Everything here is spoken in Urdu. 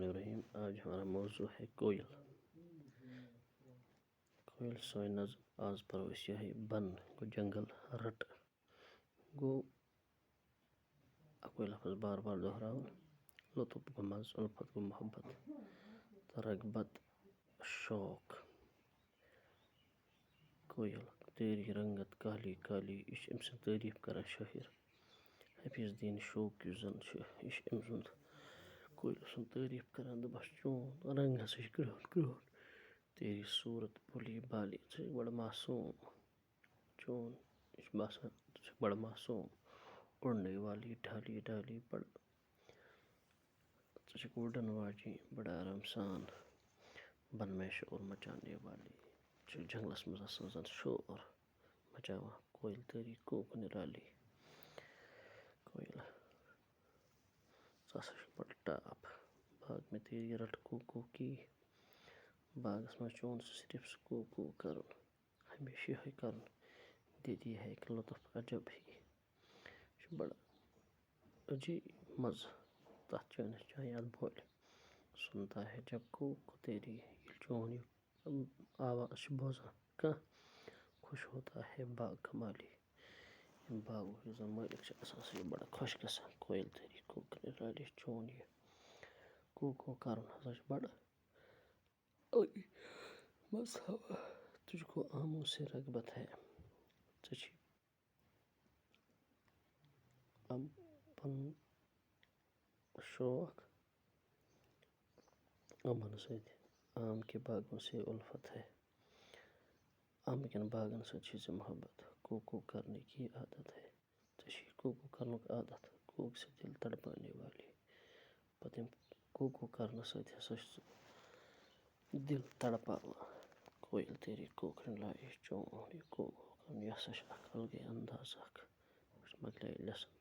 الرحیم. آج ہمارا موضوع ہے کوئل. کوئل سوئے نظم آز پرو یہ بن گو جنگل رٹ گو اکوئی لفظ بار بار دہراؤن. لطف گو مز، الفت گو محبت، رغبت شوق. کوئل تیری رنگت کالی کالی، یہ أمۍ سٕنٛز تعریٖف کران شٲعر حفیظ الدین شوق یُس زن چھُ، یہِ چھُ أمۍ سُنٛد کوئلہٕ سُنٛد تعریٖف کران. دپان چون رنگ ہسا چھُ کرٛہُن کرٛہُن، تیری صوٗرت بھولی بھالی، ژٕ چھکھ بڑٕ معصوٗم. چون یہِ چھُ باسان ژٕ چھکھ بڑٕ معصوٗم. اُڑنے والی ڈالی ڈالی، بڑٕ ژٕ چھکھ وُڈن واجیٚنۍ بڑٕ آرام سان. بن میں شور مچانے والی، چھُ جنگلس منٛز آسان زن شور مچاوان. کوئل تیری کوک نرالی، کوئل ژٕ ہسا چھُکھ بڑٕ ٹاپ. باغ میں تیری رٹ کو کو کی، باغس منٛز چون صرف سُہ کو کو کرُن، ہمیشہٕ یِہوٚے کرُن. دیتی ہے ایک لطف عجب ہی، یہِ چھُ بڑٕ عجیٖب مزٕ تتھ چٲنِس جایہِ اتھ بولہِ. سُنتا ہے جب کو کو تیری، ییٚلہِ چون یہِ آواز چھُ بوزان کانٛہہ، خوش ہوتا ہے باغ کا مالی. ییٚمہِ باغُک یُس زن مٲلِک چھُ آسان سُہ چھُ بڑٕ خۄش گژھان. کوئل تیری کوک نرالی، چون یہِ کو کو کرُن ہسا چھُ بڑٕ مزٕ ہاوان. تُجھ کو آموں سے رغبت ہے، ژےٚ چھی پنُن شوق یِمن سۭتۍ. آم کے باغوں سے الفت ہے، امبہٕ کٮ۪ن باغن سۭتۍ چھُے ژےٚ محبت. کو کو کرنے کی عادت ہے، ژےٚ چھُے کو کو کرنُک عادت. کوک سے دل تڑپانے والی، پتہٕ ییٚمہِ کو کو کرنہٕ سۭتۍ ہسا چھُ سُہ دل تڑپاوان. کوئل تیری کوک نرالی، چون یہِ کو کو کرُن یہِ ہسا چھُ اکھ الگٕے انٛداز اکھ. مۄکلیے لیسن.